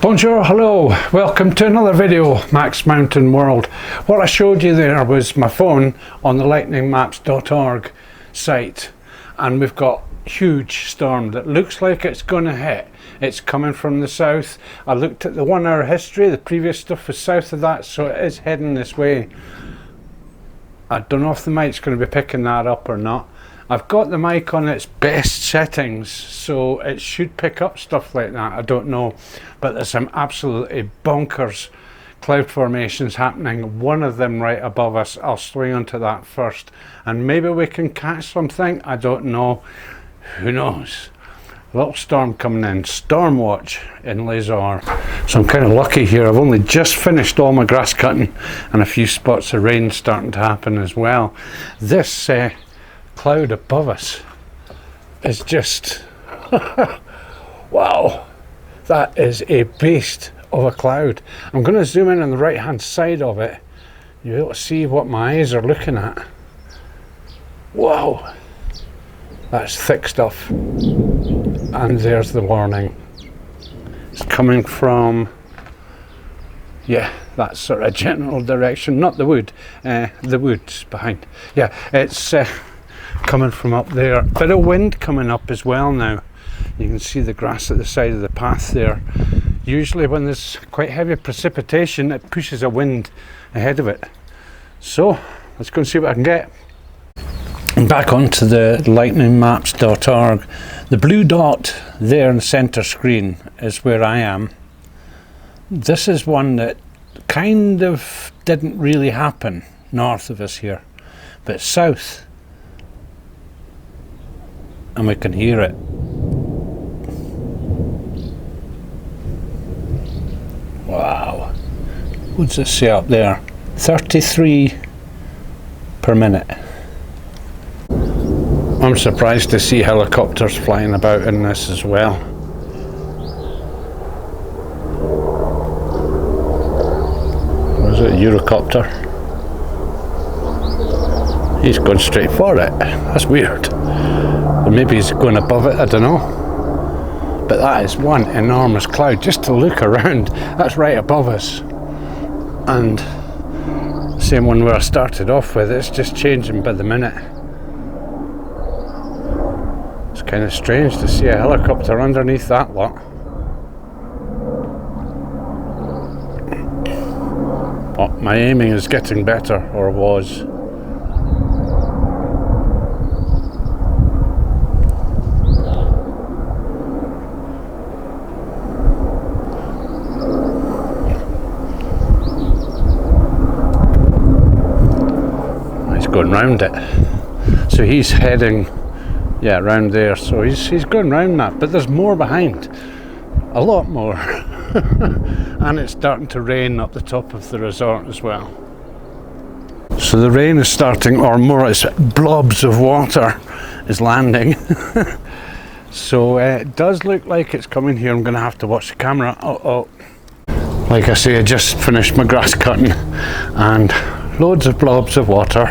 Bonjour, hello, welcome to another video, Max Mountain World. What I showed you there was my phone on the lightningmaps.org site, and we've got huge storm that looks like it's going to hit. It's coming from the south. I looked at the 1 hour history, the previous stuff was south of that, so it is heading this way. I don't know if the mic's going to be picking that up or not. I've got the mic on its best settings, so it should pick up stuff like that. I don't know, but there's some absolutely bonkers cloud formations happening. One of them right above us. I'll swing onto that first, and maybe we can catch something. I don't know. Who knows? A little storm coming in. Storm watch in Les-Orres. So I'm kind of lucky here. I've only just finished all my grass cutting, and a few spots of rain starting to happen as well. This cloud above us is just wow, that is a beast of a cloud. I'm going to zoom in on the right hand side of it. You'll be able to see what my eyes are looking at. Wow, that's thick stuff. And there's the warning. It's coming from, yeah, that sort of general direction, not the wood, the woods behind. Yeah, it's coming from up there. Bit of wind coming up as well now. You can see the grass at the side of the path there. Usually when there's quite heavy precipitation, it pushes a wind ahead of it. So let's go and see what I can get. Back onto the lightningmaps.org. The blue dot there in the center screen is where I am. This is one that kind of didn't really happen north of us here, but south, and we can hear it. Wow. What's it say up there? 33 per minute. I'm surprised to see helicopters flying about in this as well. Was it a Eurocopter? He's going straight for it. That's weird. Or maybe he's going above it, I don't know. But that is one enormous cloud. Just to look around, that's right above us. And same one where I started off with, it's just changing by the minute. It's kind of strange to see a helicopter underneath that lot. Oh, my aiming is getting better, or was. Going round it, so he's heading, yeah, round there. So he's going round that, but there's more behind, a lot more. And it's starting to rain up the top of the resort as well. So the rain is starting, or more, it's blobs of water is landing. So it does look like it's coming here. I'm going to have to watch the camera. Like I say, I just finished my grass cutting and loads of blobs of water.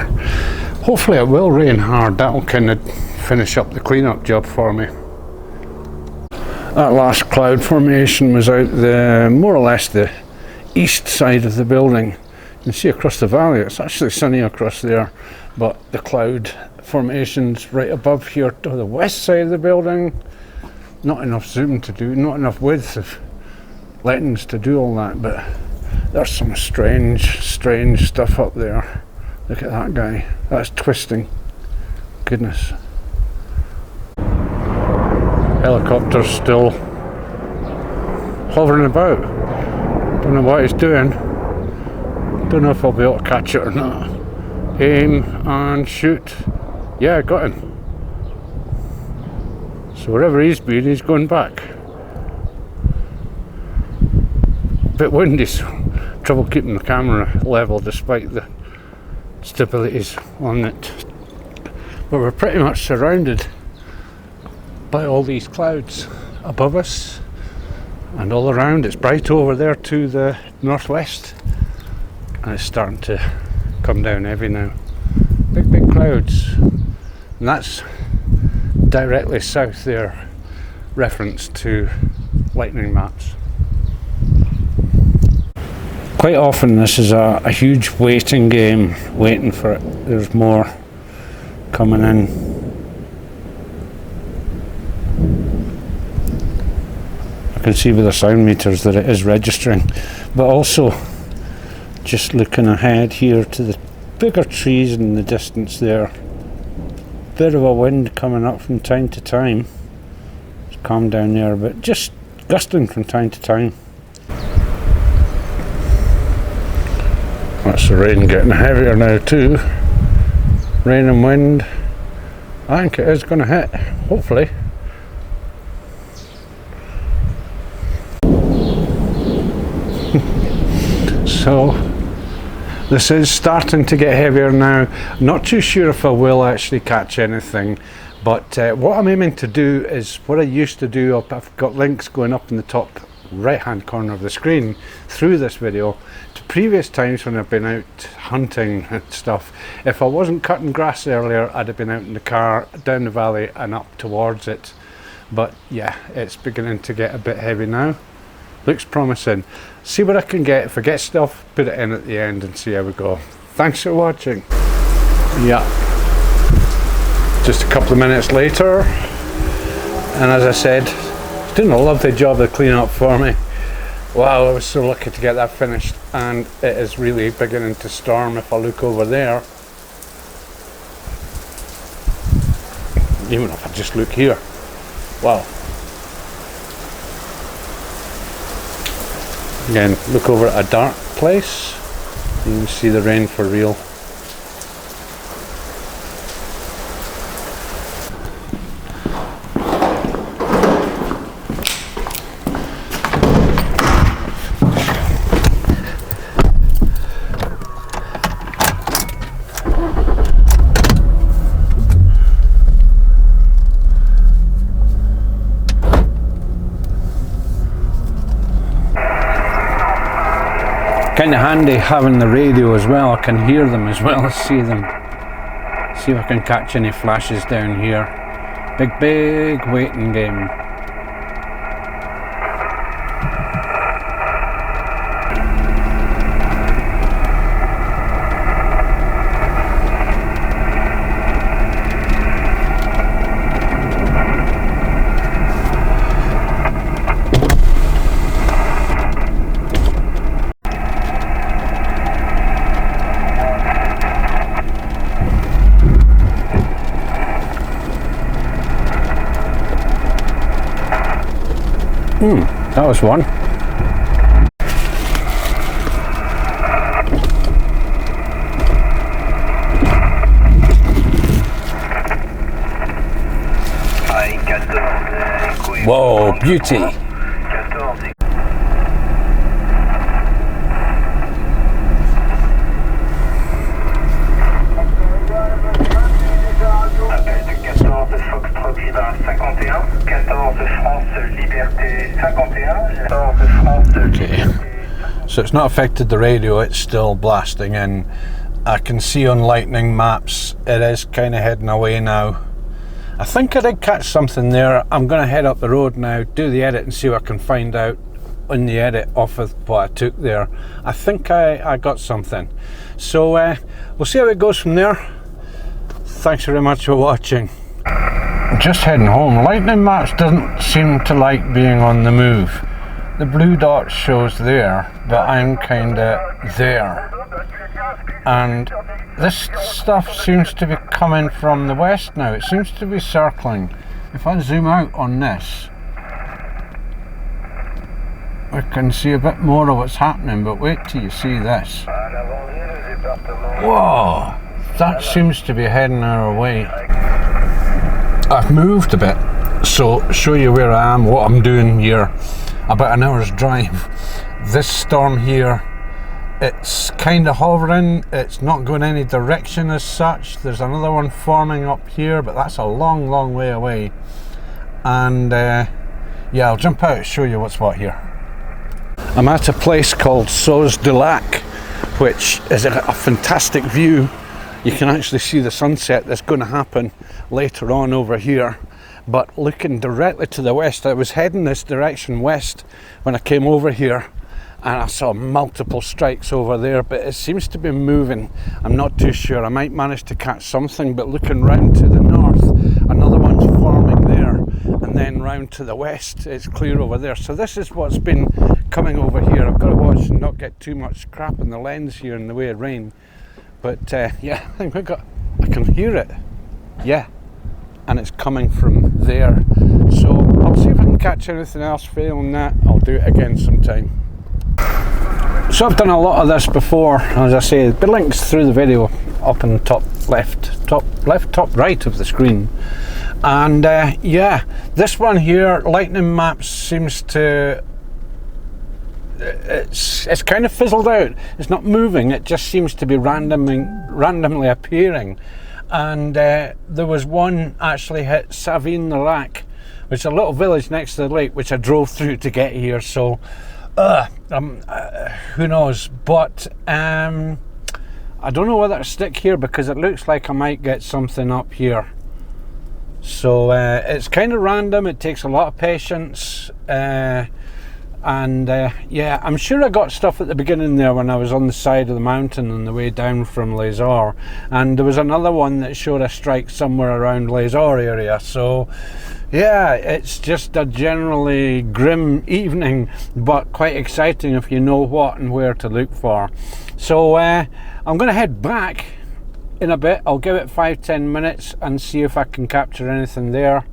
Hopefully it will rain hard. That'll kind of finish up the cleanup job for me. That last cloud formation was out the more or less the east side of the building. You can see across the valley, it's actually sunny across there, but the cloud formations right above here to the west side of the building, not enough zoom to do, not enough width of lettings to do all that, but there's some strange stuff up there. Look at that guy. That's twisting. Goodness. Helicopter's still hovering about. Don't know what he's doing. Don't know if I'll be able to catch it or not. Aim and shoot. Yeah, I got him. So wherever he's been, he's going back. A bit windy, so trouble keeping the camera level despite the stabilities on it. But we're pretty much surrounded by all these clouds above us and all around. It's bright over there to the northwest, and it's starting to come down heavy now. Big clouds, and that's directly south there, reference to lightning maps. Quite often this is a huge waiting game, waiting for it. There's more coming in. I can see with the sound meters that it is registering, but also just looking ahead here to the bigger trees in the distance there. Bit of a wind coming up from time to time. It's calm down there, but just gusting from time to time. That's the rain getting heavier now too. Rain and wind. I think it is going to hit, hopefully. So this is starting to get heavier now. Not too sure if I will actually catch anything, but what I'm aiming to do is what I used to do. I've got links going up in the top right hand corner of the screen through this video to previous times when I've been out hunting and stuff. If I wasn't cutting grass earlier, I'd have been out in the car down the valley and up towards it. But yeah, it's beginning to get a bit heavy now. Looks promising. See what I can get. If I get stuff, put it in at the end and see how we go. Thanks for watching. Yeah, just a couple of minutes later, and as I said, it's doing a lovely job of cleaning up for me. Wow, I was so lucky to get that finished, and it is really beginning to storm. If I look over there, even if I just look here, wow. Again, look over at a dark place, you can see the rain for real. Kind of handy having the radio as well. I can hear them as well as see them. See if I can catch any flashes down here. Big waiting game. That was one. Whoa, beauty. Okay, so it's not affected the radio, it's still blasting in. I can see on lightning maps it is kind of heading away now. I think I did catch something there. I'm going to head up the road now, do the edit and see what I can find out in the edit off of what I took there. I think I got something. So we'll see how it goes from there. Thanks very much for watching. Just heading home. Lightning maps doesn't seem to like being on the move. The blue dot shows there, but I'm kinda there. And this stuff seems to be coming from the west now. It seems to be circling. If I zoom out on this, we can see a bit more of what's happening, but wait till you see this. Whoa! That seems to be heading our way. I've moved a bit, so show you where I am, what I'm doing here. About an hour's drive. This storm here it's kind of hovering, it's not going any direction as such. There's another one forming up here, but that's a long way away. And yeah, I'll jump out and show you what's what here. I'm at a place called Les du Lac, which is a fantastic view. You can actually see the sunset that's going to happen later on over here. But looking directly to the west, I was heading this direction west when I came over here, and I saw multiple strikes over there, but it seems to be moving. I'm not too sure. I might manage to catch something, but looking round to the north, another one's forming there, and then round to the west, it's clear over there. So this is what's been coming over here. I've got to watch and not get too much crap in the lens here in the way of rain. But yeah, I think I can hear it. Yeah, and it's coming from there. So I'll see if I can catch anything else. Failing that, I'll do it again sometime. So I've done a lot of this before, as I say. The links through the video up in the top right of the screen. And yeah, this one here, Lightning Maps, seems to, it's kind of fizzled out. It's not moving, it just seems to be randomly appearing. And there was one actually hit Savine-le-Lac, which is a little village next to the lake, which I drove through to get here. So who knows, but I don't know whether to stick here because it looks like I might get something up here. So it's kind of random, it takes a lot of patience, and yeah, I'm sure I got stuff at the beginning there when I was on the side of the mountain on the way down from Les-Orres, and there was another one that showed a strike somewhere around Les-Orres area. So yeah, it's just a generally grim evening, but quite exciting if you know what and where to look for. So I'm going to head back in a bit. I'll give it 5-10 minutes and see if I can capture anything there.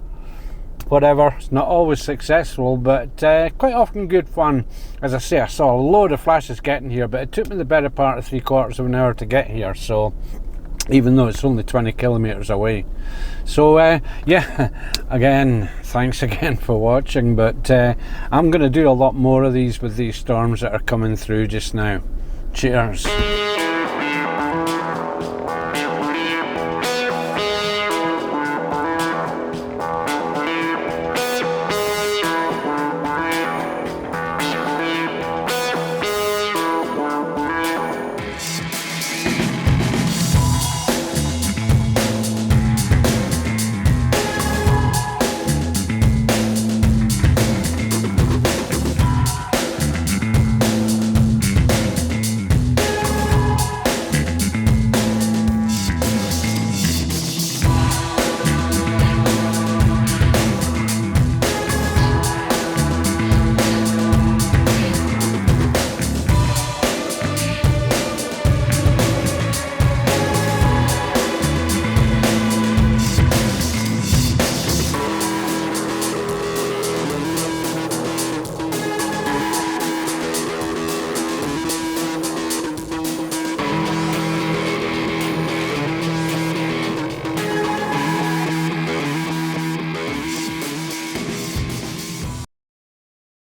Whatever, it's not always successful, but quite often good fun. As I say, I saw a load of flashes getting here, but it took me the better part of 3/4 of an hour to get here, so even though it's only 20 kilometers away. So yeah, again, thanks again for watching, but I'm going to do a lot more of these with these storms that are coming through just now. Cheers.